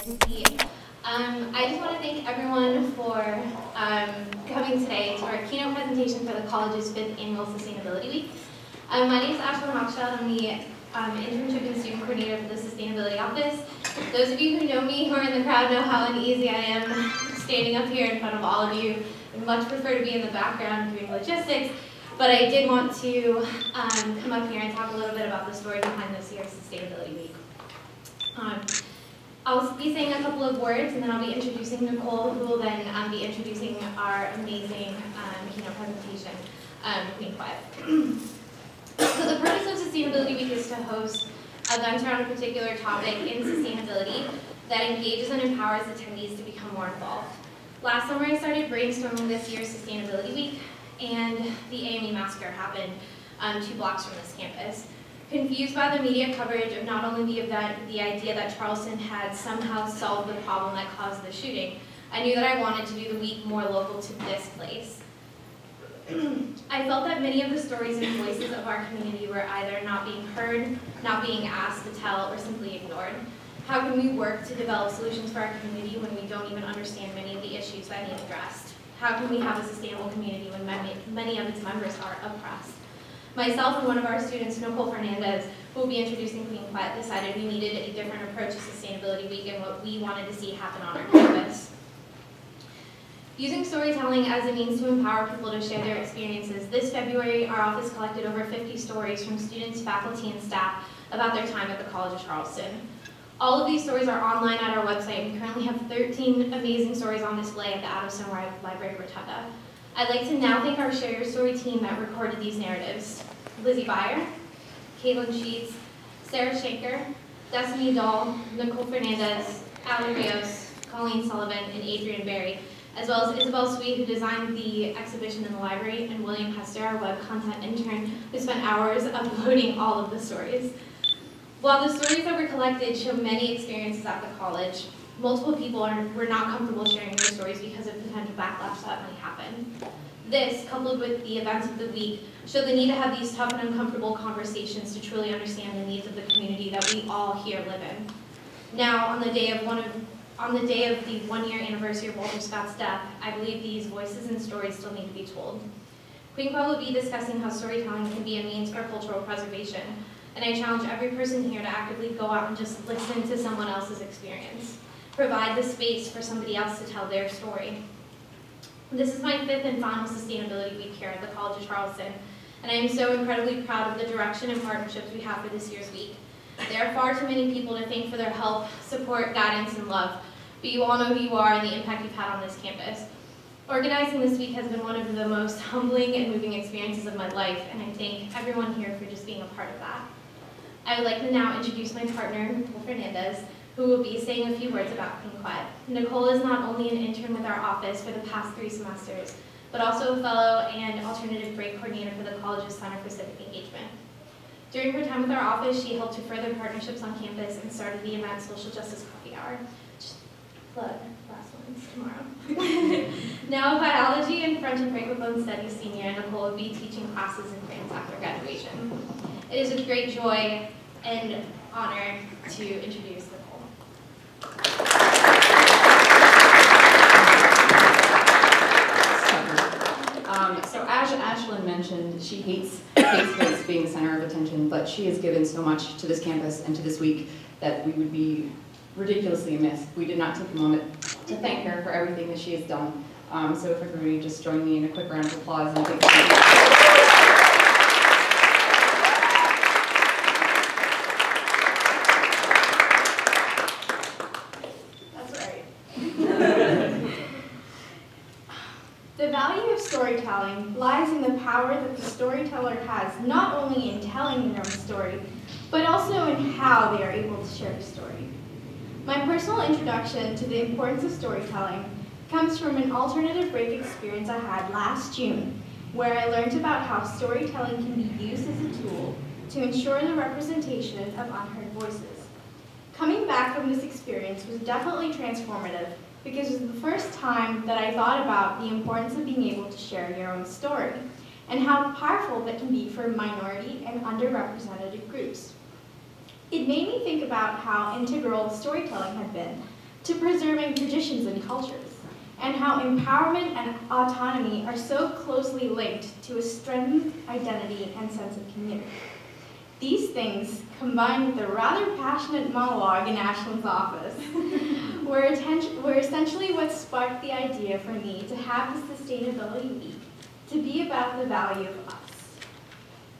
Indeed. I just want to thank everyone for coming today to our keynote presentation for the college's 5th Annual Sustainability Week. My name is Ashlyn Hochschild. I'm the Internship and Student Coordinator for the Sustainability Office. Those of you who know me, who are in the crowd, know how uneasy I am standing up here in front of all of you. I much prefer to be in the background doing logistics, but I did want to come up here and talk a little bit about the story behind this year's Sustainability Week. I'll be saying a couple of words, and then I'll be introducing Nicole, who will then be introducing our amazing keynote presentation, Queen Quiet. So the purpose of Sustainability Week is to host events around a particular topic in sustainability that engages and empowers attendees to become more involved. Last summer, I started brainstorming this year's Sustainability Week, and the AME massacre happened 2 blocks from this campus. Confused by the media coverage of not only the event, but the idea that Charleston had somehow solved the problem that caused the shooting, I knew that I wanted to do the week more local to this place. I felt that many of the stories and voices of our community were either not being heard, not being asked to tell, or simply ignored. How can we work to develop solutions for our community when we don't even understand many of the issues that need addressed? How can we have a sustainable community when many of its members are oppressed? Myself and one of our students, Nicole Fernandez, who will be introducing Queen Quiet, decided we needed a different approach to Sustainability Week and what we wanted to see happen on our campus. Using storytelling as a means to empower people to share their experiences, this February our office collected over 50 stories from students, faculty, and staff about their time at the College of Charleston. All of these stories are online at our website, and we currently have 13 amazing stories on display at the Addison Library Rotunda. I'd like to now thank our Share Your Story team that recorded these narratives. Lizzie Beyer, Caitlin Sheets, Sarah Shanker, Destiny Dahl, Nicole Fernandez, Allie Rios, Colleen Sullivan, and Adrian Berry, as well as Isabel Sweet, who designed the exhibition in the library, and William Hester, our web content intern, who spent hours uploading all of the stories. While the stories that were collected show many experiences at the college, multiple people were not comfortable sharing their stories because of potential backlash that might happen. This, coupled with the events of the week, show the need to have these tough and uncomfortable conversations to truly understand the needs of the community that we all here live in. Now, on the day of the 1-year anniversary of Walter Scott's death, I believe these voices and stories still need to be told. Queen Quiet will be discussing how storytelling can be a means for cultural preservation, and I challenge every person here to actively go out and just listen to someone else's experience. Provide the space for somebody else to tell their story. This is my 5th and final Sustainability Week here at the College of Charleston, and I am so incredibly proud of the direction and partnerships we have for this year's week. There are far too many people to thank for their help, support, guidance, and love, but you all know who you are and the impact you've had on this campus. Organizing this week has been one of the most humbling and moving experiences of my life, and I thank everyone here for just being a part of that. I would like to now introduce my partner, Nicole Fernandez, who will be saying a few words about Queen Quiet. Nicole is not only an intern with our office for the past 3 semesters, but also a fellow and alternative break coordinator for the college's Center for Civic Engagement. During her time with our office, she helped to further partnerships on campus and started the event Social Justice Coffee Hour. Just plug, last one's tomorrow. Now a biology and French and Francophone Studies senior, Nicole will be teaching classes in France after graduation. It is with great joy and honor to introduce Nicole. So as Ashlyn mentioned, she hates being the center of attention, but she has given so much to this campus and to this week that we would be ridiculously amiss if we did not take a moment to thank her for everything that she has done. So if everybody just join me in a quick round of applause and a big thank you. The value of storytelling lies in the power that the storyteller has not only in telling their own story, but also in how they are able to share the story. My personal introduction to the importance of storytelling comes from an alternative break experience I had last June, where I learned about how storytelling can be used as a tool to ensure the representation of unheard voices. Coming back from this experience was definitely transformative, because it was the first time that I thought about the importance of being able to share your own story, and how powerful that can be for minority and underrepresented groups. It made me think about how integral storytelling had been to preserving traditions and cultures, and how empowerment and autonomy are so closely linked to a strengthened identity and sense of community. These things, combined with the rather passionate monologue in Ashland's office, were essentially what sparked the idea for me to have the Sustainability Week to be about the value of us.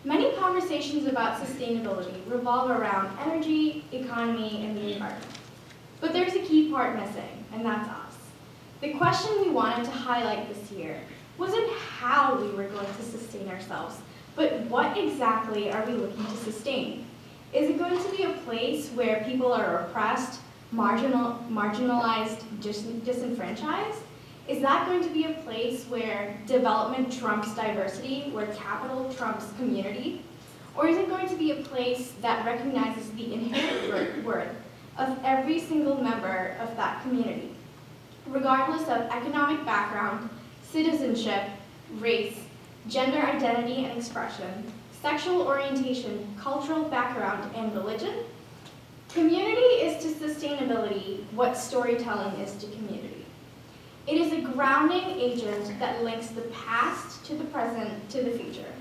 Many conversations about sustainability revolve around energy, economy, and the environment. But there's a key part missing, and that's us. The question we wanted to highlight this year wasn't how we were going to sustain ourselves, but what exactly are we looking to sustain? Is it going to be a place where people are oppressed, marginalized, disenfranchised? Is that going to be a place where development trumps diversity, where capital trumps community? Or is it going to be a place that recognizes the inherent worth of every single member of that community, regardless of economic background, citizenship, race, gender identity and expression, sexual orientation, cultural background, and religion? Community is to sustainability what storytelling is to community. It is a grounding agent that links the past to the present to the future.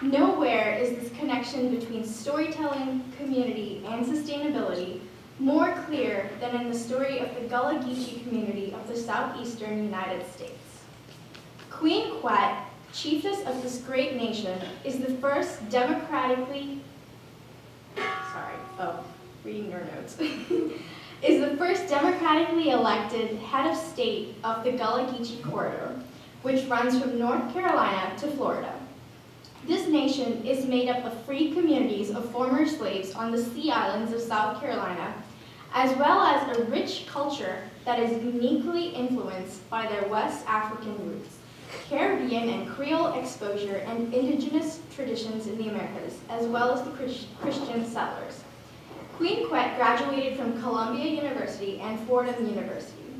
Nowhere is this connection between storytelling, community, and sustainability more clear than in the story of the Gullah Geechee community of the southeastern United States. Queen Quet, chiefess of this great nation, is the first democratically, reading your notes, is the first democratically elected head of state of the Gullah Geechee corridor, which runs from North Carolina to Florida. This nation is made up of free communities of former slaves on the Sea Islands of South Carolina, as well as a rich culture that is uniquely influenced by their West African roots, Caribbean and Creole exposure, and indigenous traditions in the Americas, as well as the Christian settlers. Queen Quet graduated from Columbia University and Fordham University.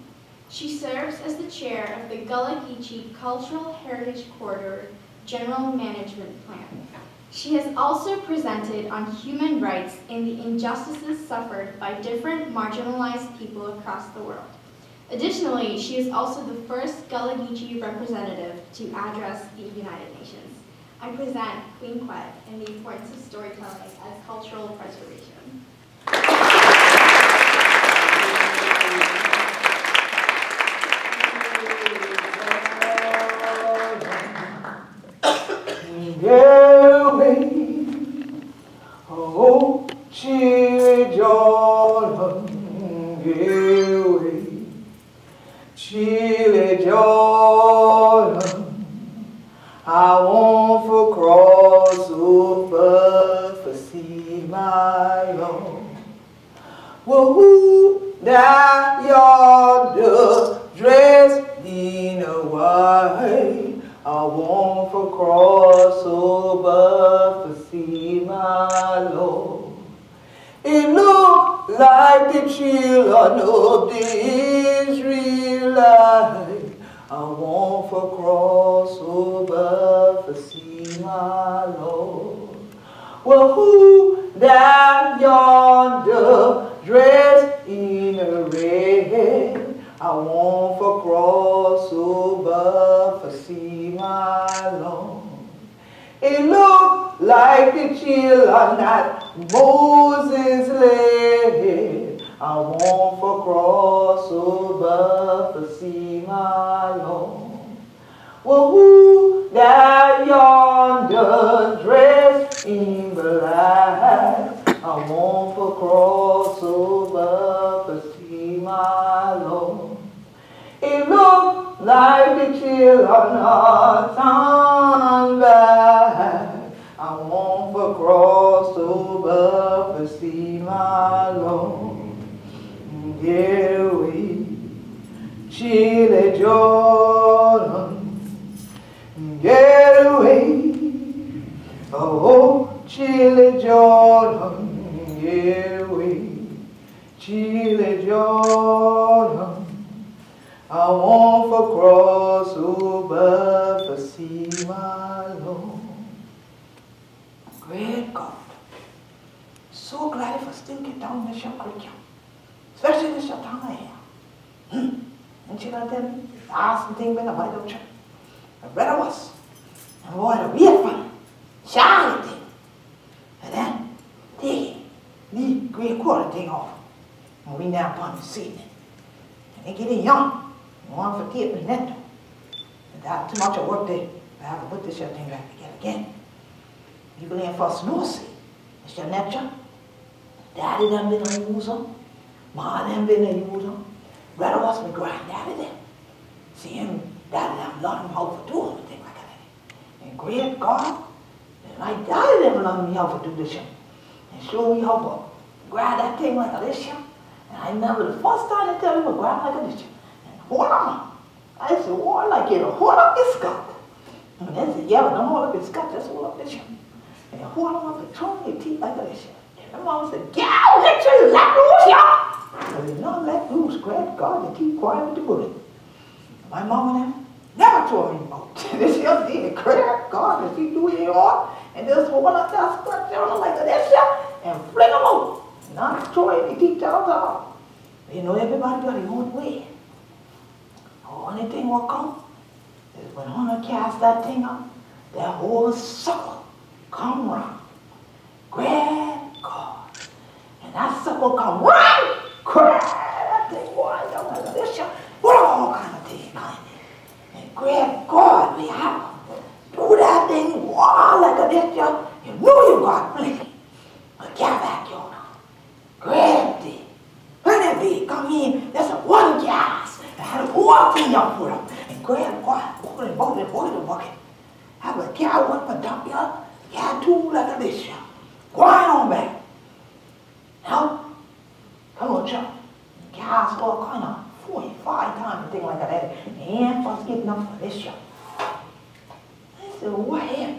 She serves as the chair of the Gullah Geechee Cultural Heritage Corridor General Management Plan. She has also presented on human rights and the injustices suffered by different marginalized people across the world. Additionally, she is also the first Gullah Geechee representative to address the United Nations. I present Queen Quet and the importance of storytelling as cultural preservation. Oh, Chile, Jordan, Chile, Jordan, I want to cross over to see my Lord. Whoa, that yonder dressed in a white, I want to cross over to see my Lord. It looked like the children of the Israelites. I want to cross over to see my Lord. Well, who that yonder dressed in a red? I want to cross over to see my Lord. It looked like the children that Moses led. I want to cross over to see my Lord. Well, who that yonder dressed in black? I want to cross over to see my Lord. It looked like the children are turned back. I want to cross over to see my Lord. Get away, Chile, Jordan. Get away, oh, Chile, Jordan. Get away, Chile, Jordan. I want to cross over to see my Lord. Great God, so glad for stinking down the Shakrika, especially the Shataya. And she gonna tell me, awesome thing when I went to church. I read it was. And boy, the real funny. Charlie thing. And then, the great quarter thing off. And we now upon the seat. And they getting young. One for tip and net. And that too much of work there. I have to put this thing back together again. You can for snow seat. It's your nature. Daddy done been a user. Ma done been a user. Brother was me grind daddy them. See him, daddy done learn how to do everything like that. And great God, and my daddy done learn me how to do this shit. And show me how to grab that thing like this shit. And I remember the first time they tell me to grab like this shit. And hold on. I said, hold like you know, hold up your skirt. And they said, yeah, but don't hold up your skirt, just hold up this shit. And you hold on up and turn your teeth like this shit. And the mom said, get out, let you let loose, y'all. But you not let loose, great God, you keep quiet with the bullet. My mom and them never told me about this. Just did it, great God, if you do it on, and just hold up that skirt down like this shit, and fling them out. Not throw any teeth out. You know, everybody got their own way. The only thing will come is when Hunter cast that thing up, that whole sucker come round. Great God. And that sucker come round. Great that thing, boy, don't like this shit. What all kind of thing kind of. And great God, we have do that thing, wow, like this shit. You know you got plenty. But get back, you know. Great thing. When it be come in, there's a one gas. I had a whole thing up for them. And grab one, bucket. Have a cow one for dump here, cow two like this here. Go on back. Now, come on, Chuck. Cows all kind of 45 times and thing like that. And first getting up for this here. I said, what here?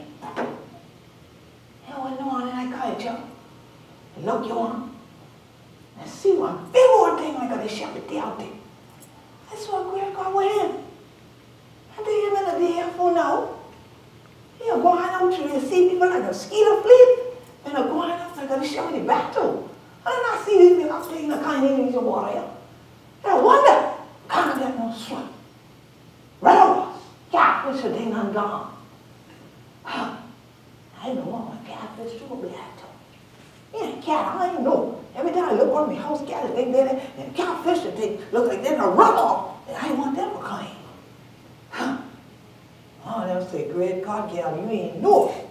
And what's going on in that car, Chuck? Look you on. And see one big old thing like this here, but they out there. That's what great God went in. I think you're going to be here for now. You're going out to see people like a mosquito fleet. And they're going out like a show me back to. I did not see these people out there in the kind of things of water here. And I wonder, can't get no swim. Right over. Catfish are thing ungone. I know what my catfish will be at. Yeah, cat, I ain't know. Every time I look on my house, cat is thing there, and catfish that they look like they're gonna run off. And I ain't want them to come. Huh? Oh, they'll say, great God, gal, you ain't know it.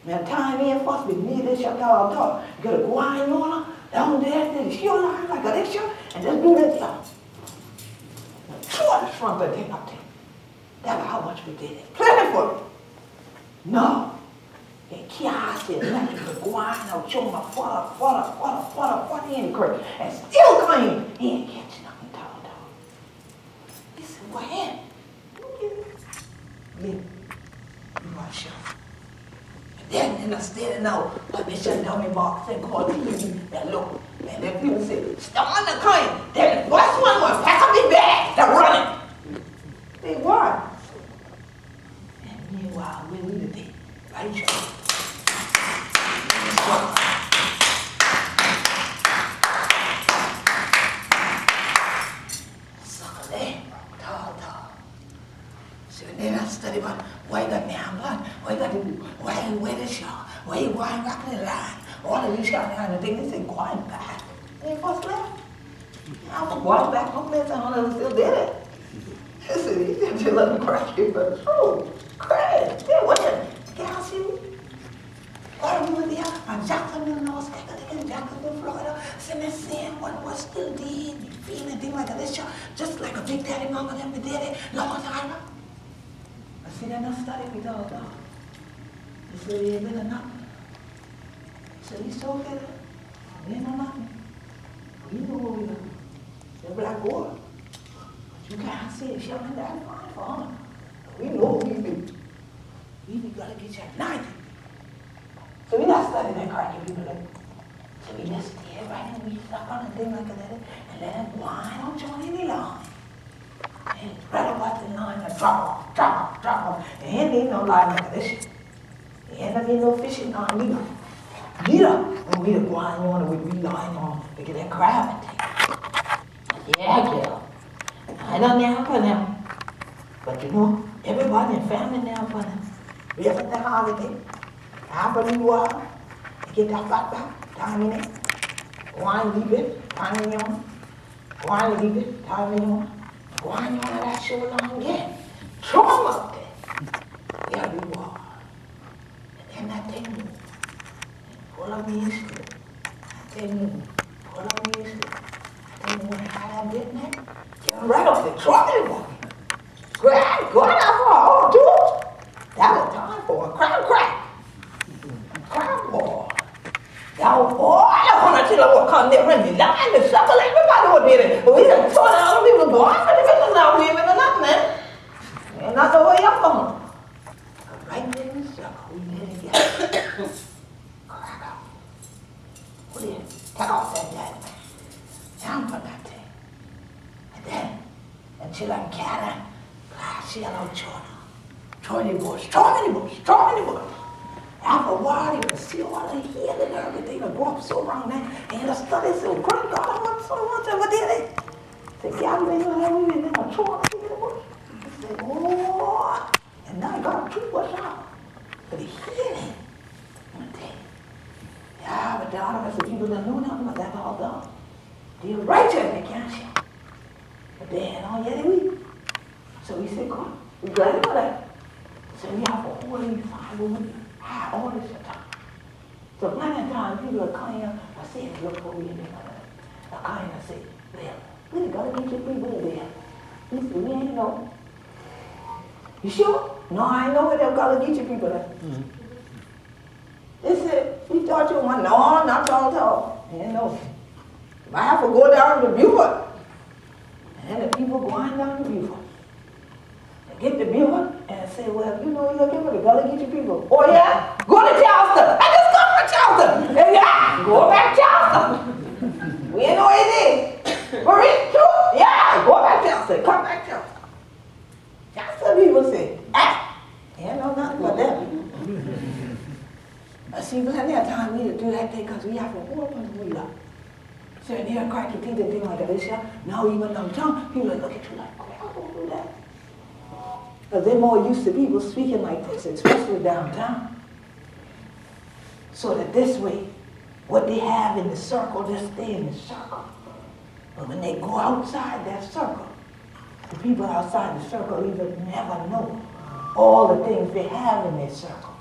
Man, time ain't fuss with me, this shut down dog. You gotta go on her, down there, then she on her like this shit, and just do that job. Sure, the shrunk that thing up there. That's how much we did it. Plenty for it. No. And Kiara said, let me go on out, show my father in the curtain, and still claim he ain't catching nothing, dog. He said, what happened? Yeah, you want to show. And then, and I still know, but they shut down my box and called me and look. And then people say, stop on the claim. Then the first one was pack up the bag, they're running. They were. And meanwhile, we needed it. Right, Joe? Sucker there, tall. So then I study about why you got me blood, why you got to why you wear this y'all, why you going back in the line, all of these y'all kind of things, they say going back. They first left. I'm going back home there, and I still did it. I said, he said, you let me crack you, but it's true. Crazy. Yeah, what the gal see me? Or we were there, and Jacksonville, North Carolina, Jacksonville, Florida, Tennessee, one was still dead, feeling thing like this, just like a big daddy, mama, them, the daddy, long time. I see that not study with all dog. He said, he ain't been enough. He said, he's so good. We ain't know nothing. We know what we are. They're black boy. But you can't see it, she don't die for honor. We know what we do. We gotta get you at 90. So we not studying that cracking people like. So we just stay right and we suck on a thing like that and let it whine on join any line. And right about the line and drop off. And ain't no line like this shit. Ain't never no fishing line neither. When we the whine on it, we line on to get that crab and thing. Yeah, girl. I done now for them. But you know, everybody in family now for them. Visit the holiday. After you are, get that flat back, time in it. Go on, leave it, time in on. Go on, leave it, time in on. Go on, you know that show long again. Throw them up there. There you are. And then that thing move. Pull up me in sleep. That thing move. Pull up me in sleep. That thing move. How I'm getting that? Get right off the trolley walk. Go out for all dudes. That was time for a crack. Crack ball. Now, boy, I don't want to tell you what come there and line and suckle everybody was doing it. But we just told all the people go on for the business now, we ain't or nothing, man. And that's the way I'm going. Right there in the circle, we let it get crack out. Put it, take off that man. Down for that thing. And then, until I'm carrying, see a little Jordan. Jordan bush, Jordan bush, Jordan bush. After a while, you can see all the healing and everything that go up so wrong there. And the study so great, God, I want so much of it, did it? Say, God, you know how we been there, Jordan bush. I said, oh, and now you got to treat what's out for the healing. Yeah, but the other rest of the people don't know nothing about that all done. They're righteous, they can't see. But then, oh, yeah, they weak. So we said, God, we glad about that. So we have a holy Bible, high all this time. So plenty of times people are coming here, I say, look what we did. I come here and say, well, we gotta get your people there. He said, we ain't know. You sure? No, I ain't know where they gotta get your people there. They said, we thought you were, no, not all. I ain't know. I have to go down to Beaufort. And the people going down to Beaufort. Get the Beaufort and say, well, you know, you're gonna get your people. Oh yeah? Go to Charleston. I just come from Charleston. And yeah, go back to Charleston. We ain't know where it is. For it, too? Yeah, go back to Charleston. Come back to Charleston. That's what people say. Ain't know nothing about that. I see plenty of time we to do that thing because we have to hold on to it. So in here, crack your teeth and things like this. Now even on tongue, people look at you like, oh, don't do that. Because they're more used to people speaking like this, especially downtown. So that this way, what they have in the circle, just stay in the circle. But when they go outside that circle, the people outside the circle even never know all the things they have in their circle.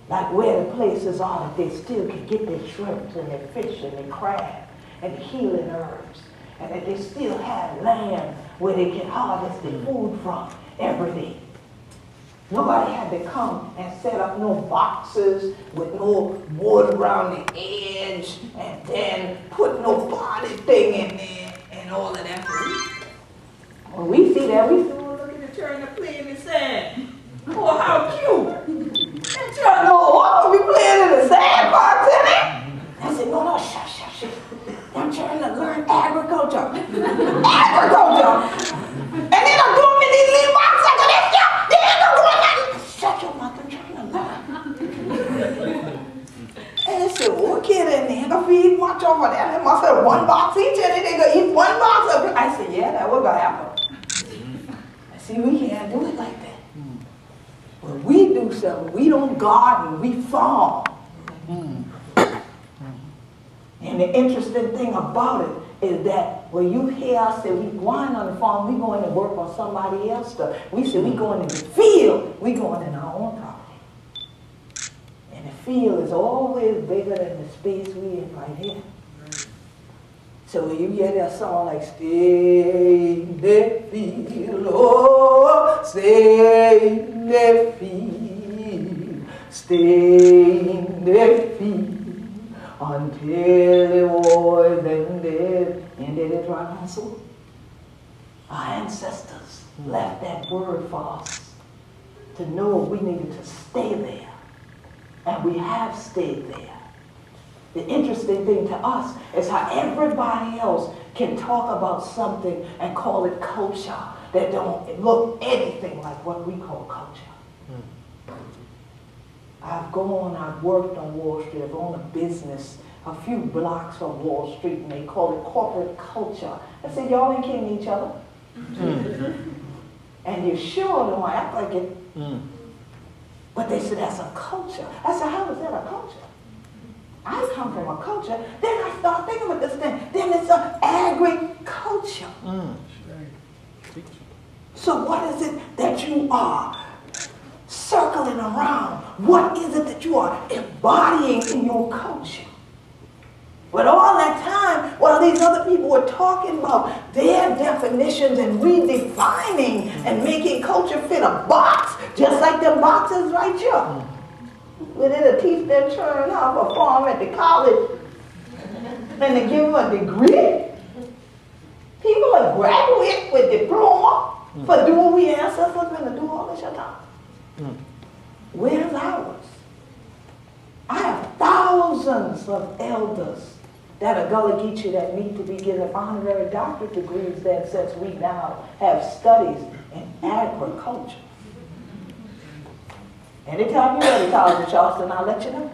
Like where the places are that they still can get their shrimps and their fish and their crab and healing herbs. And that they still have land where they can harvest their food from every day. Nobody had to come and set up no boxes with no wood around the edge and then put no body thing in there and all of that. When we see that, we say, oh, look at the children playing in the sand. Oh, how cute. That child know what we playing in the sand, bartender. I said, no, shush. I'm trying to learn agriculture. Agriculture! And then I'm doing me these little boxes like this, yeah. They ain't no doing nothing. Shut your mouth, I'm trying to learn. And they said, oh, kid in there, gonna feed much over there. They must have one box each, and then they gonna eat one box of it. I said, yeah, that was gonna happen. I see, we can't do it like that. When we do something, we don't garden, we farm. And the interesting thing about it is that when you hear us say we going on the farm, we going to work on somebody else's stuff. We say we going in the field, we going in our own property. And the field is always bigger than the space we in right here. So when you hear that song like stay in the field, oh, stay in the field, stay in the field. Until the war ended, and did it right on so. Our ancestors left that word for us to know we needed to stay there. And we have stayed there. The interesting thing to us is how everybody else can talk about something and call it culture that don't look anything like what we call culture. I've worked on Wall Street, I've owned a business a few blocks from Wall Street, and they call it corporate culture. I said, y'all ain't kidding each other. And you sure don't act like it. But they said, that's a culture. I said, how is that a culture? I come from a culture. Then I start thinking about this thing. Then it's an agriculture. So what is it that you are circling around? What is it that you are embodying in your culture? But all that time, while these other people were talking about their definitions and redefining and making culture fit a box, just like the boxes right here. Within a teach their children how to perform at the college and to give them a degree. People are graduate with diploma for doing what we ancestors been to do all this time. Where's ours? I have thousands of elders that are Gullah Geechee that need to be given honorary doctorate degrees that since we now have studies in agriculture. Anytime you're ready, College of Charleston, I'll let you know.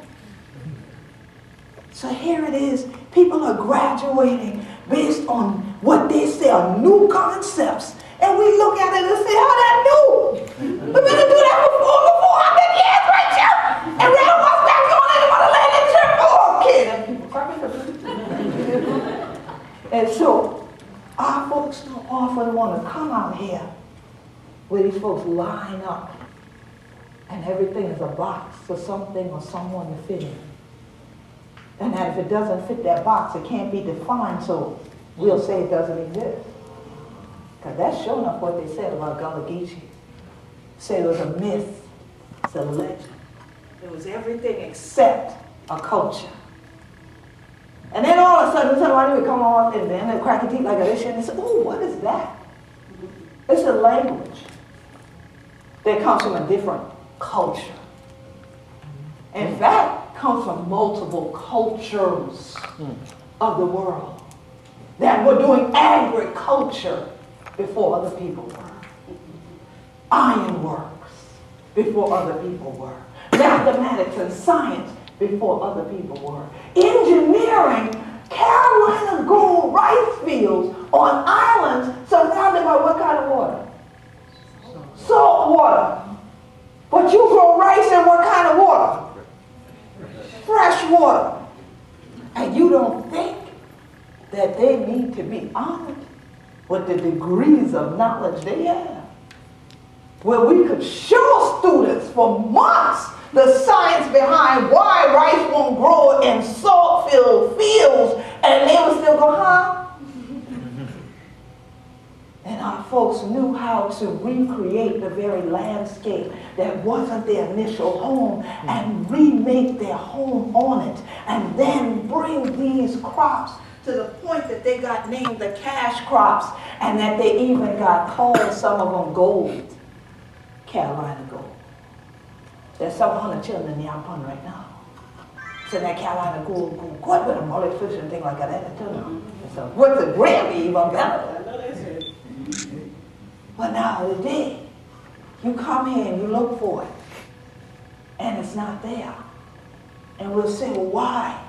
So here it is. People are graduating based on what they say are new concepts. And we look at it and say, how that new? We've been to do that before 400 years right here. And Red was back on it and want to land in church. Oh, okay. And people and so our folks don't often want to come out here where these folks line up and everything is a box for something or someone to fit in. And that if it doesn't fit that box, it can't be defined, so we'll say it doesn't exist. Because that's sure enough what they said about Gullah Geechee. Say it was a myth, it's a legend. It was everything except a culture. And then all of a sudden somebody would come on and then they'd crack a teeth like this and they say, oh, what is that? It's a language that comes from a different culture. In fact, comes from multiple cultures of the world that were doing agriculture before other people were. Ironworks before other people were. Mathematics and science before other people were. Engineering, Carolina gold rice fields on islands surrounded by what kind of water? Salt water. But you grow rice in what kind of water? Fresh water. And you don't think that they need to be honored with the degrees of knowledge they have? Where we could show students for months the science behind why rice won't grow in salt-filled fields, and they would still go, huh? And our folks knew how to recreate the very landscape that wasn't their initial home and remake their home on it, and then bring these crops to the point that they got named the cash crops, and that they even got called, some of them, gold, Carolina gold. There's 700 children in the Yampon right now. So that Carolina gold, what with a mullet fish and thing like that, so what's the gravy even better? But now today, you come here and you look for it, and it's not there. And we'll say, well, why?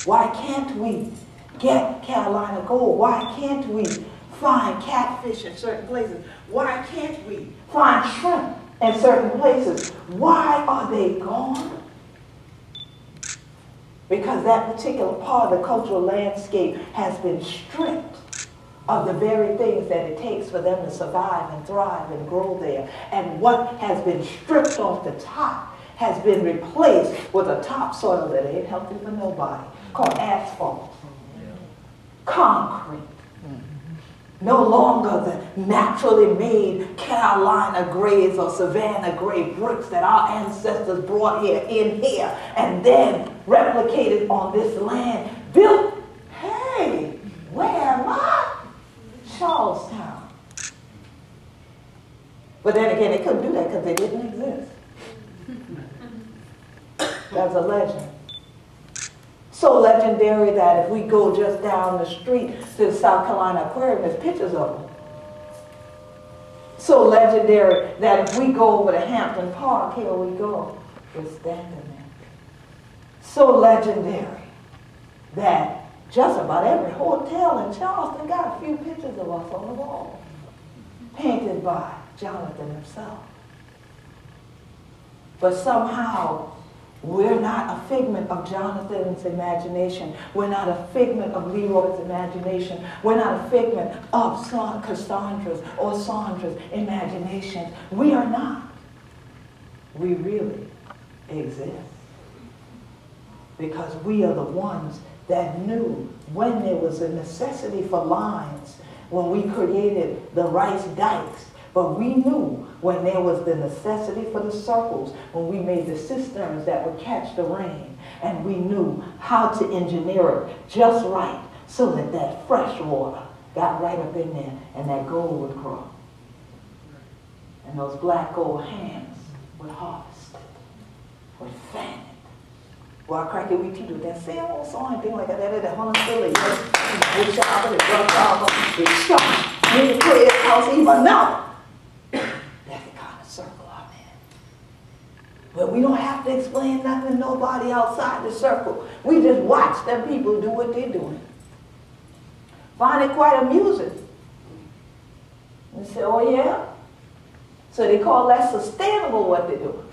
Why can't we get Carolina gold? Why can't we find catfish in certain places? Why can't we find shrimp in certain places? Why are they gone? Because that particular part of the cultural landscape has been stripped of the very things that it takes for them to survive and thrive and grow there. And what has been stripped off the top has been replaced with a topsoil that ain't healthy for nobody, called asphalt, concrete. No longer the naturally made Carolina grays or Savannah gray bricks that our ancestors brought here in here and then replicated on this land. Built, hey, where am I? Charlestown. But then again, they couldn't do that because they didn't exist. That's a legend. So legendary that if we go just down the street to the South Carolina Aquarium, there's pictures of them. So legendary that if we go over to Hampton Park, here we go, we're standing there. So legendary that just about every hotel in Charleston got a few pictures of us on the wall. painted by Jonathan himself. But somehow, we're not a figment of Jonathan's imagination. We're not a figment of Leroy's imagination. We're not a figment of Cassandra's or Sandra's imagination. We are not. We really exist. Because we are the ones that knew when there was a necessity for lines, when we created the rice dikes, but we knew when there was the necessity for the circles, when we made the cisterns that would catch the rain, and we knew how to engineer it just right so that that fresh water got right up in there and that gold would grow. And those black gold hands would harvest it, would fan it. Well, I crack it, we teach with that same old song and thing like that, that Hunter Silly, we shop it, we shop, we create a house even now. That's the kind of circle I'm in. But we don't have to explain nothing to nobody outside the circle. We just watch them people do what they're doing. Find it quite amusing. And say, oh yeah? So they call that sustainable what they're doing.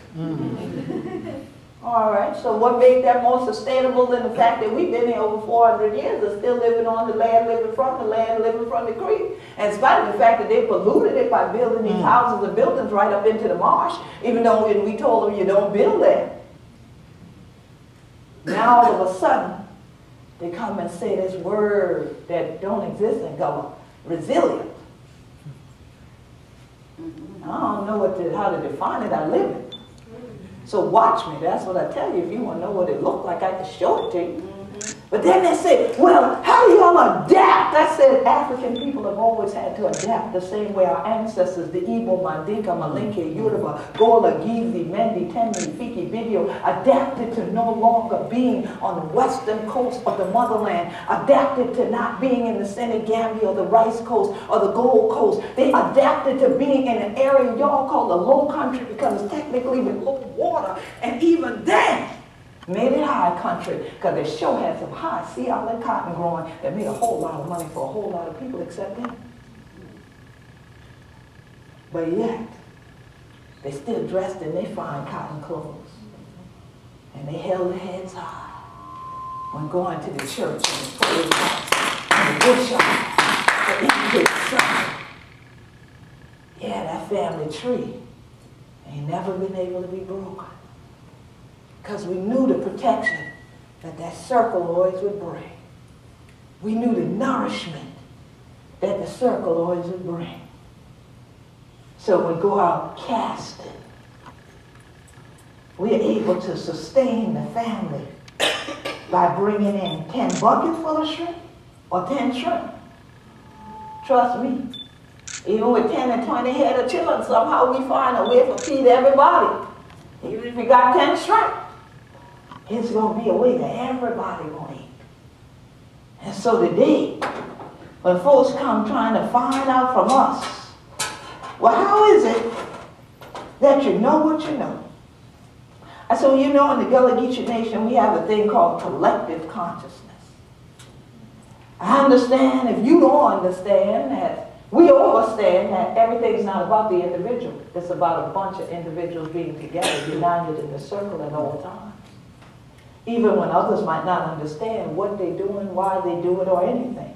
All right, so what made that more sustainable than the fact that we've been here over 400 years and still living on the land, living from the land, living from the creek. And in spite of the fact that they polluted it by building these houses and buildings right up into the marsh, even though we told them you don't build there. Now all of a sudden, they come and say this word that don't exist in Gullah, resilient. I don't know how to define it, I live it. So watch me, that's what I tell you. If you want to know what it looked like, I can show it to you. But then they say, well, how do y'all adapt? I said African people have always had to adapt the same way our ancestors, the Igbo, Mandinka, Malinke, Yoruba, Gola, Gizi, Mendi, Temni, Fiki, Bidyo, adapted to no longer being on the western coast of the motherland, adapted to not being in the Senegambia or the Rice Coast or the Gold Coast. They adapted to being in an area y'all call the Low Country because it's technically below water, and even then, made it high country because they sure had some high sea island cotton growing that made a whole lot of money for a whole lot of people except them. But yet, they still dressed in their fine cotton clothes. And they held their heads high when going to the church and the prayer house and the woodshop, the English sun. Yeah, that family tree ain't never been able to be broken. Because we knew the protection that that circle always would bring. We knew the nourishment that the circle always would bring. So when we go out casting, we're able to sustain the family by bringing in 10 buckets full of shrimp or 10 shrimp. Trust me. Even with 10 and 20 head of children, somehow we find a way to feed everybody. Even if we got 10 shrimp. It's going to be a way that everybody will eat. And so today, when folks come trying to find out from us, well, how is it that you know what you know? I said, well, you know, in the Gullah Geechee Nation, we have a thing called collective consciousness. I understand if you don't understand that, we understand that everything's not about the individual. It's about a bunch of individuals being together, united in the circle at all times. Even when others might not understand what they're doing, why they do it, or anything.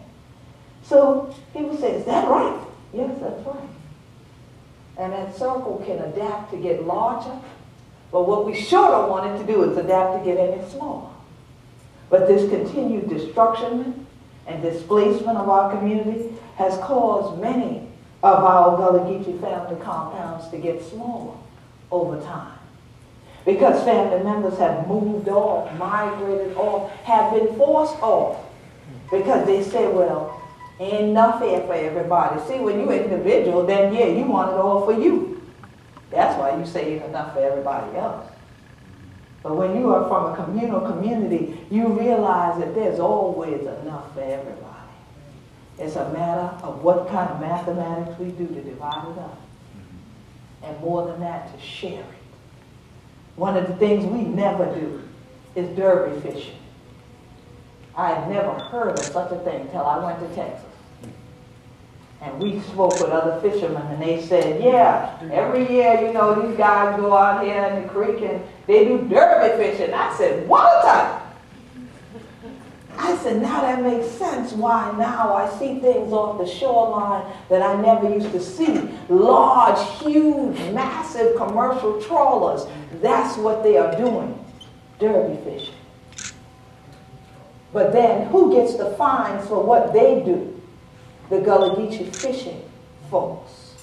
So people say, is that right? Yes, that's right. And that circle can adapt to get larger, but what we sure don't want it to do is adapt to get any smaller. But this continued destruction and displacement of our community has caused many of our Gullah Geechee family compounds to get smaller over time. Because family members have moved off, migrated off, have been forced off. Because they say, well, ain't enough here for everybody. See, when you're individual, then yeah, you want it all for you. That's why you say ain't enough for everybody else. But when you are from a communal community, you realize that there's always enough for everybody. It's a matter of what kind of mathematics we do to divide it up. And more than that, to share it. One of the things we never do is derby fishing. I had never heard of such a thing until I went to Texas. And we spoke with other fishermen, and they said, yeah, every year, you know, these guys go out here in the creek and they do derby fishing. I said, what a time! I said, now that makes sense why now I see things off the shoreline that I never used to see. Large, huge, massive commercial trawlers. That's what they are doing, derby fishing. But then who gets the fines for what they do? The Gullah Geechee fishing folks.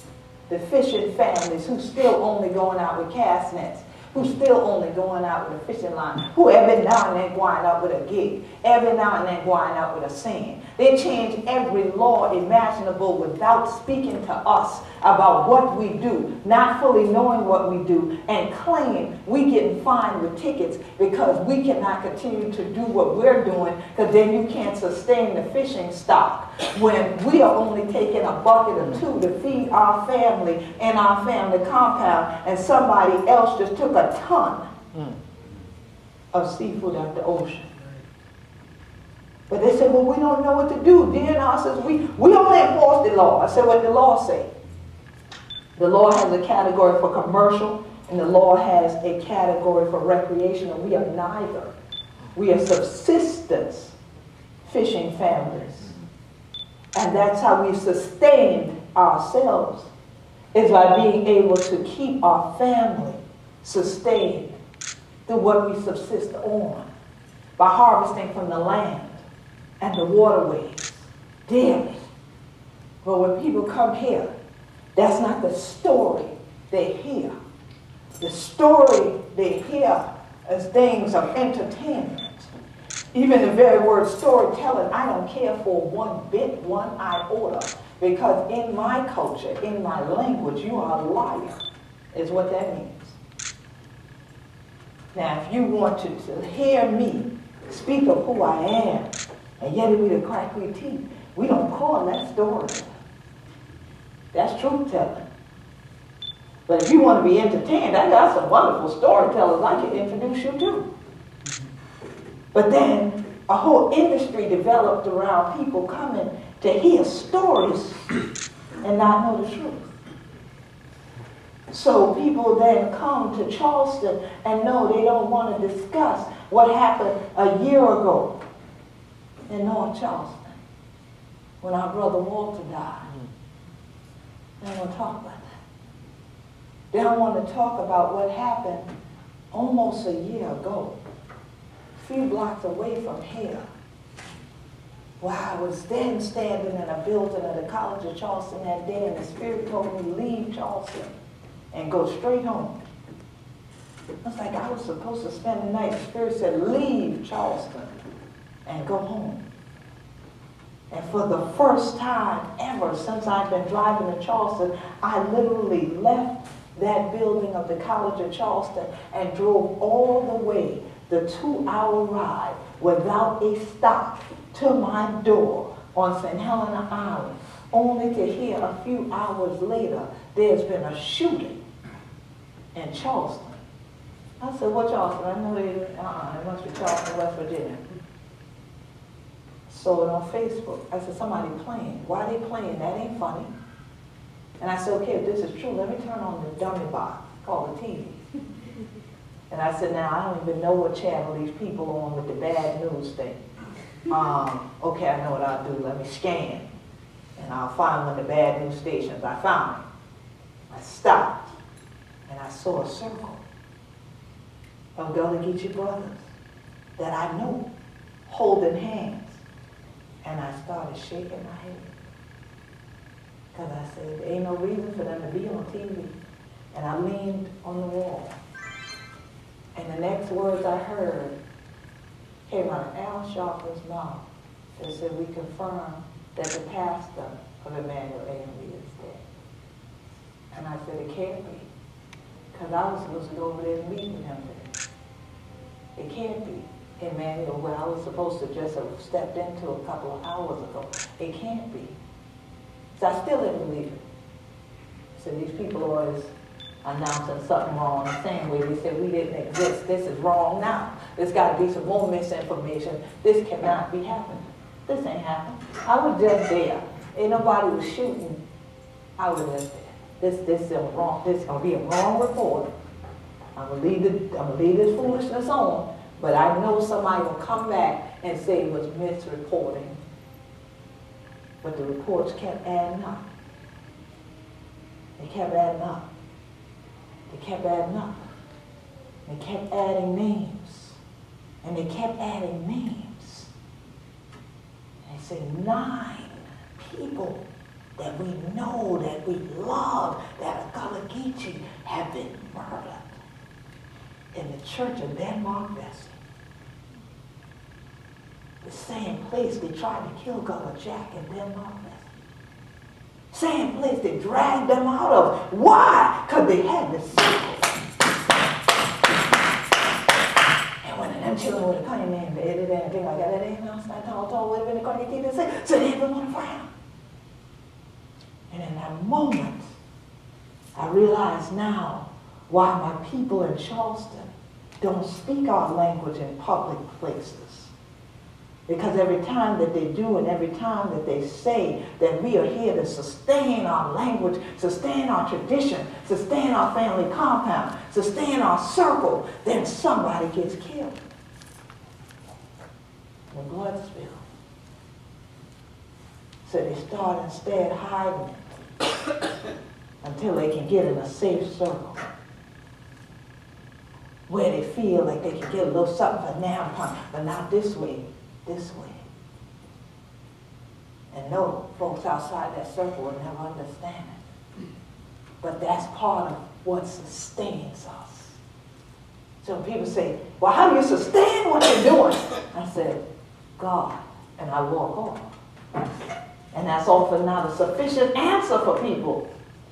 The fishing families who still only going out with cast nets, who still only going out with a fishing line, who every now and then going out with a gig, every now and then going out with a seine. They change every law imaginable without speaking to us about what we do, not fully knowing what we do, and claim we getting fined with tickets because we cannot continue to do what we're doing, because then you can't sustain the fishing stock when we are only taking a bucket or two to feed our family in our family compound, and somebody else just took a ton of seafood out the ocean. But they said, well, we don't know what to do. DNR says, we only enforce the law. I said, what the law say? The law has a category for commercial, and the law has a category for recreational. We are neither. We are subsistence fishing families. And that's how we sustained ourselves, is by being able to keep our family sustained through what we subsist on, by harvesting from the land and the waterways daily. But when people come here, that's not the story they hear. The story they hear is things of entertainment. Even the very word storytelling, I don't care for one bit, one iota, because in my culture, in my language, you are a liar, is what that means. Now, if you want to hear me speak of who I am, and yet it be the crackly teeth, we don't call that story. That's truth telling. But if you want to be entertained, I got some wonderful storytellers I can introduce you to. But then a whole industry developed around people coming to hear stories and not know the truth. So people then come to Charleston and know they don't want to discuss what happened a year ago in North Charleston when our brother Walter died. They don't want to talk about that. They don't want to talk about what happened almost a year ago, a few blocks away from here, where I was then standing in a building at the College of Charleston that day, and the Spirit told me, leave Charleston and go straight home. I was like, I was supposed to spend the night. The Spirit said, leave Charleston and go home. And for the first time ever since I've been driving to Charleston, I literally left that building of the College of Charleston and drove all the way, the 2-hour ride, without a stop, to my door on St. Helena Island, only to hear a few hours later, there's been a shooting in Charleston. I said, what Charleston? I know it must be Charleston, West Virginia. Saw it on Facebook. I said, somebody playing. Why are they playing? That ain't funny. And I said, okay, if this is true, let me turn on the dummy box called the TV. And I said, now, I don't even know what channel these people are on with the bad news thing. Okay, I know what I'll do. Let me scan. And I'll find one of the bad news stations. I found it. I stopped. And I saw a circle of Gullah Geechee brothers that I know holding hands. And I started shaking my head. Because I said, there ain't no reason for them to be on TV. And I leaned on the wall. And the next words I heard came out of Al Sharpton's mouth. They said, we confirm that the pastor of Emmanuel AME is dead. And I said, it can't be. Because I was supposed to go over there and meet with him today. It can't be. Emmanuel, where I was supposed to just have stepped into a couple of hours ago. It can't be. So I still didn't believe it. So these people are always announcing something wrong the same way they said we didn't exist. This is wrong now. There's got to be some more misinformation. This cannot be happening. This ain't happening. I was just there ain't nobody was shooting, I would have said, this is wrong. This is gonna be a wrong report. I'm gonna leave this foolishness on, but I know somebody will come back and say it was misreporting. But the reports kept adding up. They kept adding up. They kept adding up. They kept adding names. And they kept adding names. And they say 9 people that we know, that we love, that are Gullah Geechee have been murdered in the church of Denmark Vesey. The same place they tried to kill Gullah Jack in Denmark Vesey. Same place they dragged them out of. Why? Because they had the secret. And when them children would have come in and they like that, they ain't no stand tall, would have been going to keep it safe. So they didn't want to frown. And in that moment, I realize now why my people in Charleston don't speak our language in public places. Because every time that they do and every time that they say that we are here to sustain our language, sustain our tradition, sustain our family compound, sustain our circle, then somebody gets killed. In Bloodsville. So they start instead hiding until they can get in a safe circle where they feel like they can get a little something for now, but not this way, this way. And no, folks outside that circle will never understand it. But that's part of what sustains us. So when people say, well, how do you sustain what you're doing? I said, God, and I walk off. And that's often not a sufficient answer for people,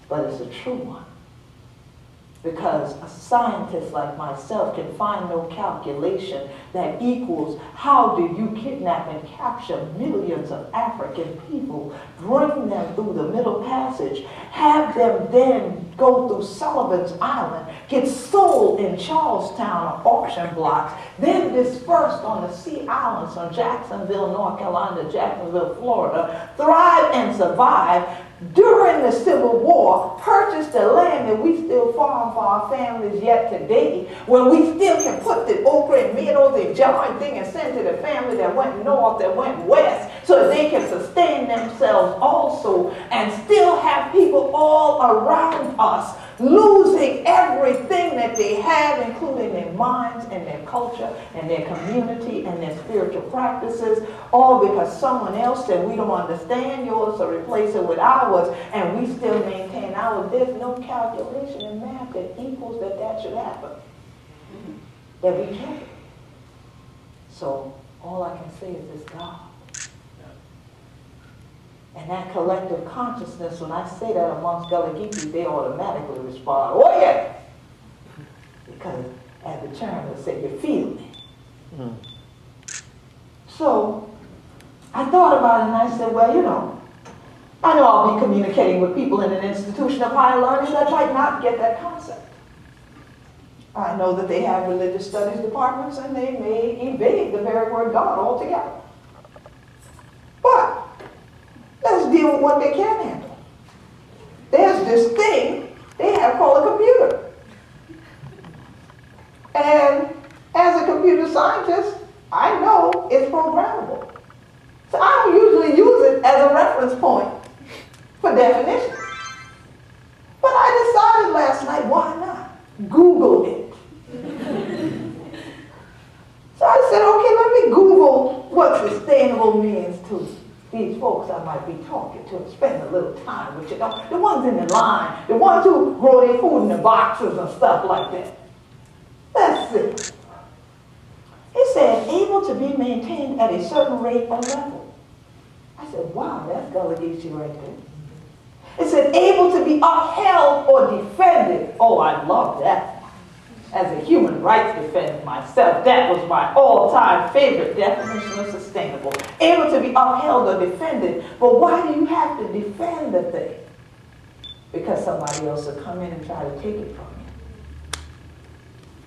but it's a true one. Because a scientist like myself can find no calculation that equals how do you kidnap and capture millions of African people, bring them through the Middle Passage, have them then go through Sullivan's Island, get sold in Charlestown or auction blocks, then dispersed on the Sea Islands from Jacksonville, North Carolina to Jacksonville, Florida, thrive and survive, during the Civil War, purchased the land that we still farm for our families yet today, where we still can put the okra and tomatoes and jar and thing and send to the family that went north, that went west, so that they can sustain themselves also, and still have people all around us losing everything that they have, including their minds and their culture and their community and their spiritual practices, all because someone else said we don't understand yours, so replace it with ours, and we still maintain ours. There's no calculation in math that equals that should happen, that we can't. So all I can say is this: God. And that collective consciousness, when I say that amongst Gullah Geechee, they automatically respond, oh yeah! Because as the term would say, you feel me. So I thought about it and I said, well, you know, I know I'll be communicating with people in an institution of higher learning that might not get that concept. I know that they have religious studies departments and they may evade the very word God altogether. But let's deal with what they can handle. There's this thing they have called a computer. And as a computer scientist, I know it's programmable. So I don't usually use it as a reference point for definition. But I decided last night, why not? Google it. So I said, okay, let me Google what sustainable means to these folks I might be talking to and spend a little time with, you know, the ones in the line, the ones who grow their food in the boxes and stuff like that. Let's see. It said, able to be maintained at a certain rate or level. I said, wow, that's Gullah Geechee right there. It said, able to be upheld or defended. Oh, I love that. As a human rights defender myself, that was my all-time favorite definition of sustainable. Able to be upheld or defended. But why do you have to defend the thing? Because somebody else will come in and try to take it from you.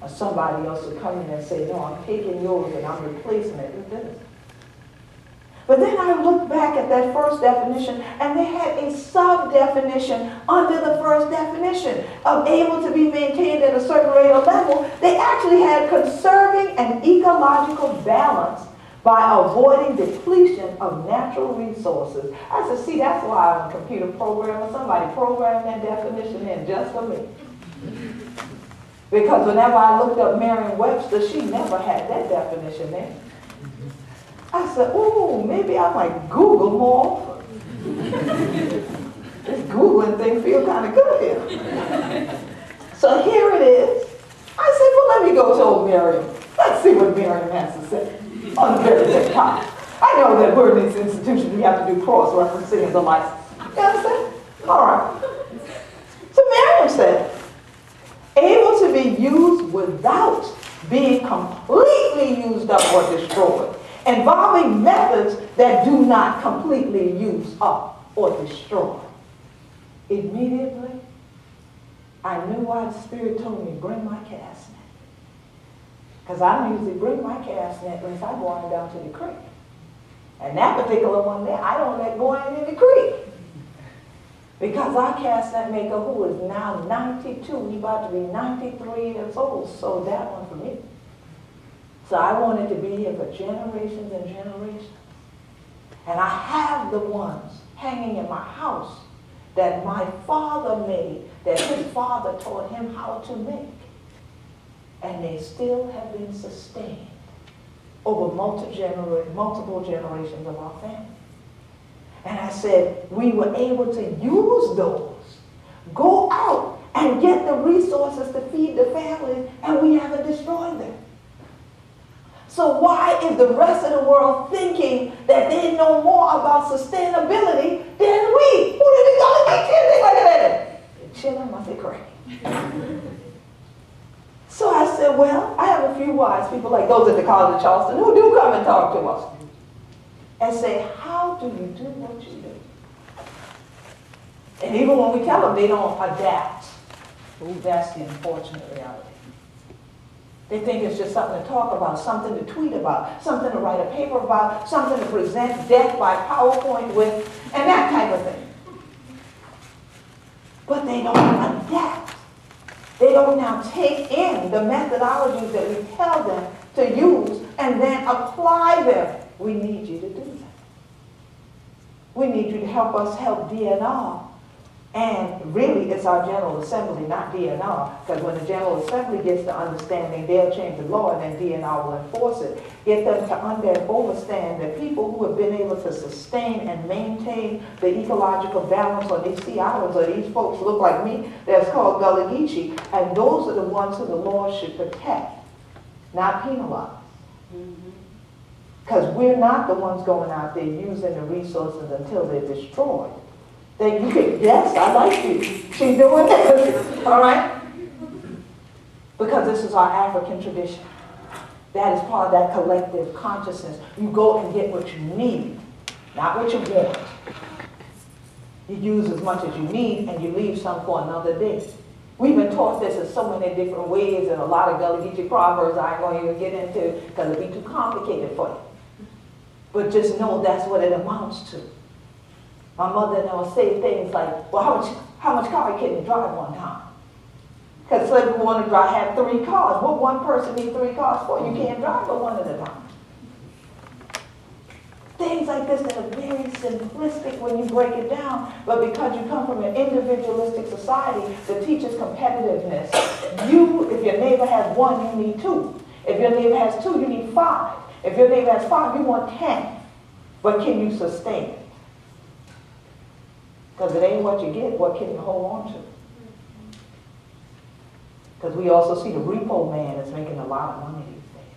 Or somebody else will come in and say, no, I'm taking yours and I'm replacing it with this. But then I looked back at that first definition, and they had a sub-definition under the first definition of able to be maintained at a certain rate or level. They actually had conserving an ecological balance by avoiding depletion of natural resources. I said, see, that's why I'm a computer programmer. Somebody programmed that definition in just for me. Because whenever I looked up Merriam-Webster, she never had that definition in. I said, oh, maybe I might Google more. This Googling thing feels kind of good here. So here it is. I said, well, let me go to old Merriam. Let's see what Merriam has to say on the very same topic. I know that we're in these institutions, we have to do cross-referencing and the like. You understand? All right. So Merriam said, able to be used without being completely used up or destroyed, involving methods that do not completely use up or destroy. Immediately, I knew why the Spirit told me, bring my cast net. Because I don't usually bring my cast net unless I'm going down to the creek. And that particular one there, I don't let go in the creek. Because our cast net maker, who is now 92, he's about to be 93 years old, sold that one for me. So I wanted to be here for generations and generations. And I have the ones hanging in my house that my father made, that his father taught him how to make. And they still have been sustained over multiple generations of our family. And I said, we were able to use those, go out and get the resources to feed the families, and we haven't destroyed them. So why is the rest of the world thinking that they know more about sustainability than we? Who did they go to think like that? They're chilling, must be crazy. So I said, well, I have a few wise people like those at the College of Charleston who do come and talk to us and say, how do you do what you do? And even when we tell them, they don't adapt. Ooh, that's the unfortunate reality. They think it's just something to talk about, something to tweet about, something to write a paper about, something to present death by PowerPoint with, and that type of thing. But they don't adapt. They don't now take in the methodologies that we tell them to use and then apply them. We need you to do that. We need you to help us help DNR. And really, it's our General Assembly, not DNR, because when the General Assembly gets the understanding, they'll change the law and then DNR will enforce it. Get them to understand that people who have been able to sustain and maintain the ecological balance on these sea islands, or these folks look like me, that's called Gullah Geechee, and those are the ones who the law should protect, not penalize. Because we're not the ones going out there using the resources until they're destroyed. Then you can, yes, I like you. She's doing this, all right? Because this is our African tradition. That is part of that collective consciousness. You go and get what you need, not what you want. You use as much as you need and you leave some for another day. We've been taught this in so many different ways, and a lot of Gullah Geechee proverbs I ain't going to even get into because it'd be too complicated for you. But just know that's what it amounts to. My mother and I would say things like, well, how much car can you drive one time? Because some people want to have 3 cars. What one person needs 3 cars for? You can't drive but one at a time. Things like this that are very simplistic when you break it down, but because you come from an individualistic society that teaches competitiveness, if your neighbor has 1, you need 2. If your neighbor has 2, you need 5. If your neighbor has 5, you want 10. But can you sustain it? Because it ain't what you get, what can you hold on to? Because we also see the repo man is making a lot of money these days.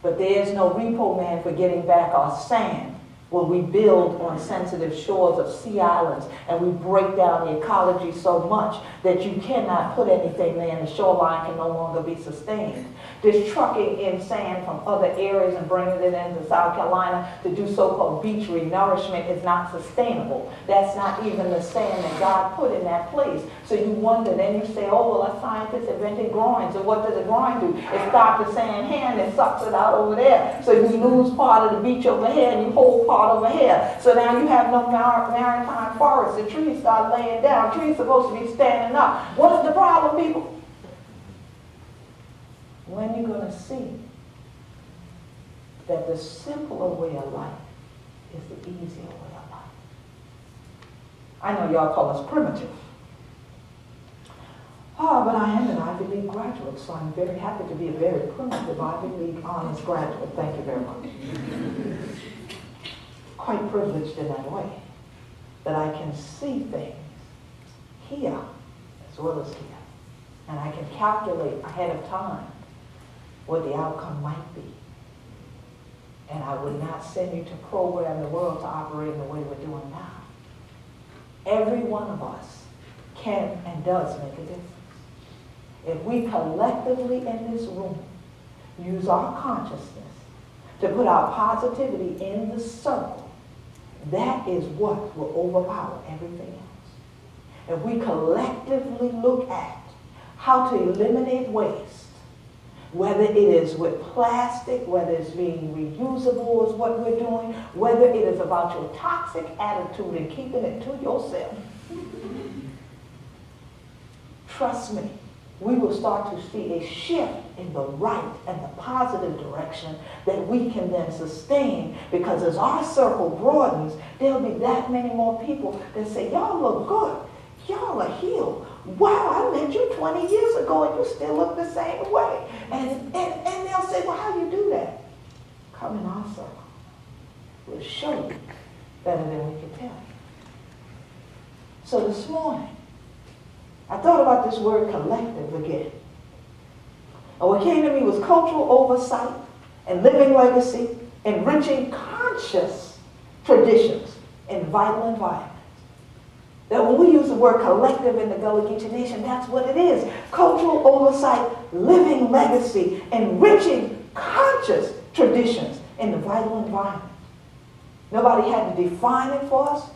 But there's no repo man for getting back our sand when we build on sensitive shores of sea islands and we break down the ecology so much that you cannot put anything there and the shoreline can no longer be sustained. This trucking in sand from other areas and bringing it into South Carolina to do so-called beach renourishment is not sustainable. That's not even the sand that God put in that place. So you wonder, then you say, oh, well, a scientist invented groin. So what does a groin do? It stops the sand here and it sucks it out over there. So you lose part of the beach over here and you hold part over here. So now you have no maritime forest. The trees start laying down. Trees supposed to be standing up. What is the problem, people? When you're going to see that the simpler way of life is the easier way of life. I know y'all call us primitive. Oh, but I am an Ivy League graduate, so I'm very happy to be a very primitive Ivy League honors graduate. Thank you very much. Quite privileged in that way, that I can see things here as well as here. And I can calculate ahead of time what the outcome might be. And I would not send you to program the world to operate in the way we're doing now. Every one of us can and does make a difference. If we collectively in this room use our consciousness to put our positivity in the circle, that is what will overpower everything else. If we collectively look at how to eliminate waste, whether it is with plastic, whether it's being reusable is what we're doing, whether it is about your toxic attitude and keeping it to yourself. Trust me, we will start to see a shift in the right and the positive direction that we can then sustain, because as our circle broadens, there'll be that many more people that say, y'all look good, y'all are healed. Wow, I met you 20 years ago and you still look the same way. And they'll say, well, how do you do that? Come in our circle. We'll show you better than we can tell you. So this morning, I thought about this word collective again. And what came to me was cultural oversight and living legacy, enriching conscious traditions in vital environments. That when we use the word collective in the Gullah Geechee Nation, that's what it is. Cultural oversight, living legacy, enriching conscious traditions in the vital environment. Nobody had to define it for us.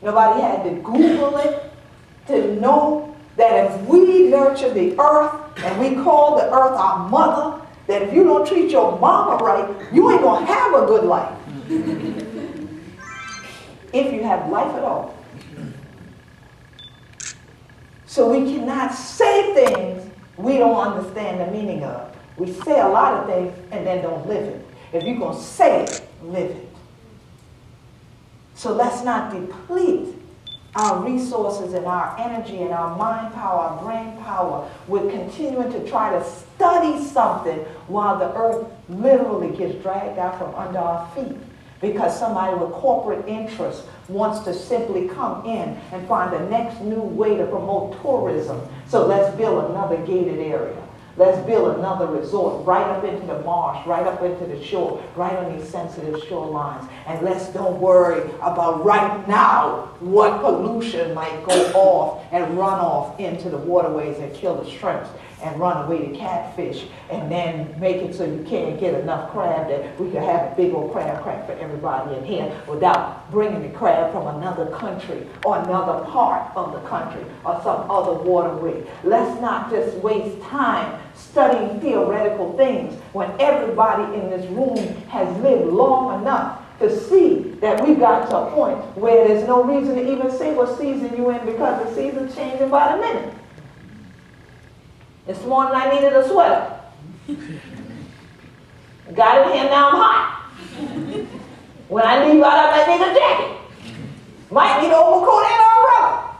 Nobody had to Google it to know that if we nurture the earth and we call the earth our mother, that if you don't treat your mama right, you ain't going to have a good life. If you have life at all. So we cannot say things we don't understand the meaning of. We say a lot of things and then don't live it. If you're going to say it, live it. So let's not deplete our resources and our energy and our mind power, our brain power, with continuing to try to study something while the earth literally gets dragged out from under our feet. Because somebody with corporate interest wants to simply come in and find the next new way to promote tourism. So let's build another gated area. Let's build another resort right up into the marsh, right up into the shore, right on these sensitive shorelines. And let's don't worry about right now what pollution might go off and run off into the waterways and kill the shrimps and run away the catfish, and then make it so you can't get enough crab that we could have a big old crab crack for everybody in here without bringing the crab from another country or another part of the country or some other waterway. Let's not just waste time studying theoretical things when everybody in this room has lived long enough to see that we've got to a point where there's no reason to even say what season you're in, because the season's changing by the minute. This morning I needed a sweater. Got it here, now I'm hot. When I leave out, I might need a jacket. Might need an overcoat and an umbrella.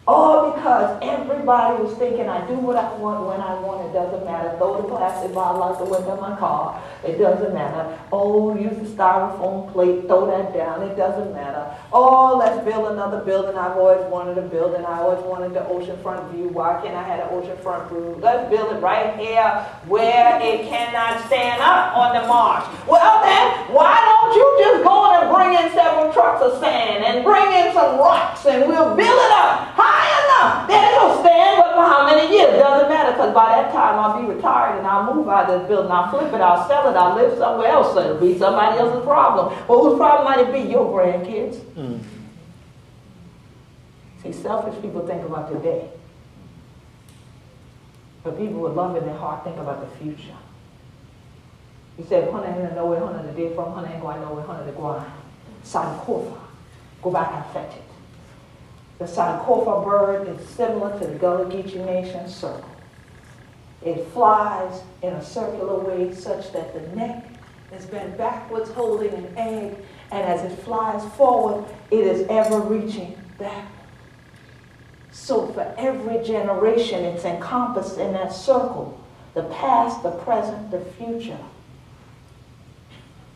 All because every everybody was thinking, I do what I want when I want. It doesn't matter. Throw the plastic bottle out the window of my car. It doesn't matter. Oh, use the styrofoam plate. Throw that down. It doesn't matter. Oh, let's build another building. I've always wanted a building. I always wanted the oceanfront view. Why can't I have an oceanfront view? Let's build it right here where it cannot stand up on the marsh. Well then, why don't you just go and bring in several trucks of sand and bring in some rocks and we'll build it up high enough that it'll stand, but for how many years? Doesn't matter, because by that time I'll be retired and I'll move out of this building. I'll flip it, I'll sell it, I'll live somewhere else. So it'll be somebody else's problem. Well, whose problem might it be? Your grandkids. See, selfish people think about today. But people with love in their heart think about the future. You said, Hana ain't know where Hana the day from, Hana ain't going to know where Hana the guan. Sankofa. Go back and fetch it. The Sankofa bird is similar to the Gullah Geechee Nation circle. It flies in a circular way such that the neck is bent backwards holding an egg, and as it flies forward, it is ever reaching back. So for every generation, it's encompassed in that circle. The past, the present, the future.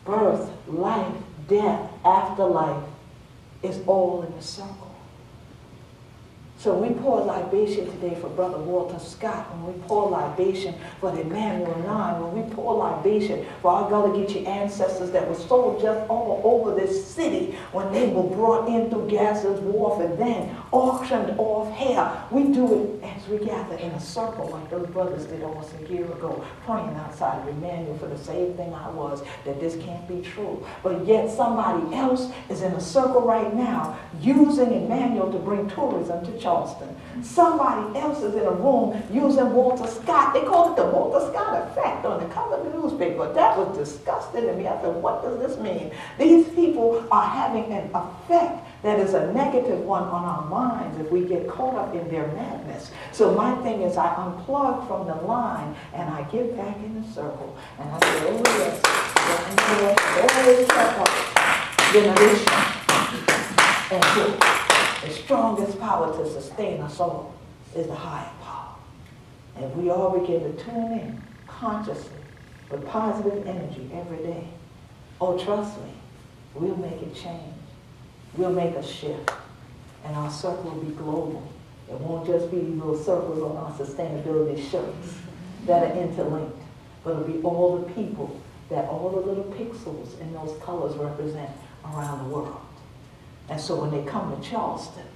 Birth, life, death, afterlife is all in the circle. So we pour libation today for Brother Walter Scott, when we pour libation for the Emmanuel Line, when we pour libation for our Gullah Geechee ancestors that were sold just all over this city when they were brought in through Gaza's Wharf and then auctioned off here. We do it as we gather in a circle like those brothers did almost a year ago, praying outside of Emmanuel for the same thing I was, that this can't be true. But yet somebody else is in a circle right now using Emmanuel to bring tourism to Charleston. Somebody else is in a room using Walter Scott. They call it the Walter Scott effect on the cover of the newspaper. That was disgusting to me. I said, what does this mean? These people are having an effect that is a negative one on our minds if we get caught up in their madness. So my thing is I unplug from the line and I get back in the circle. And I say, oh yes, generation and good. The strongest power to sustain us all is the higher power. And we all begin to tune in consciously with positive energy every day. Oh, trust me, we'll make it change. We'll make a shift. And our circle will be global. It won't just be little circles on our sustainability shirts that are interlinked, but it'll be all the people that all the little pixels in those colors represent around the world. And so when they come to Charleston,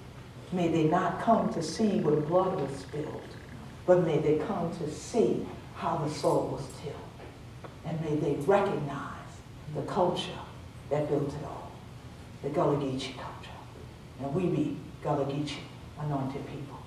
may they not come to see where blood was spilled, but may they come to see how the soul was tilled. And may they recognize the culture that built it all, the Gullah Geechee culture. And we be Gullah Geechee anointed people.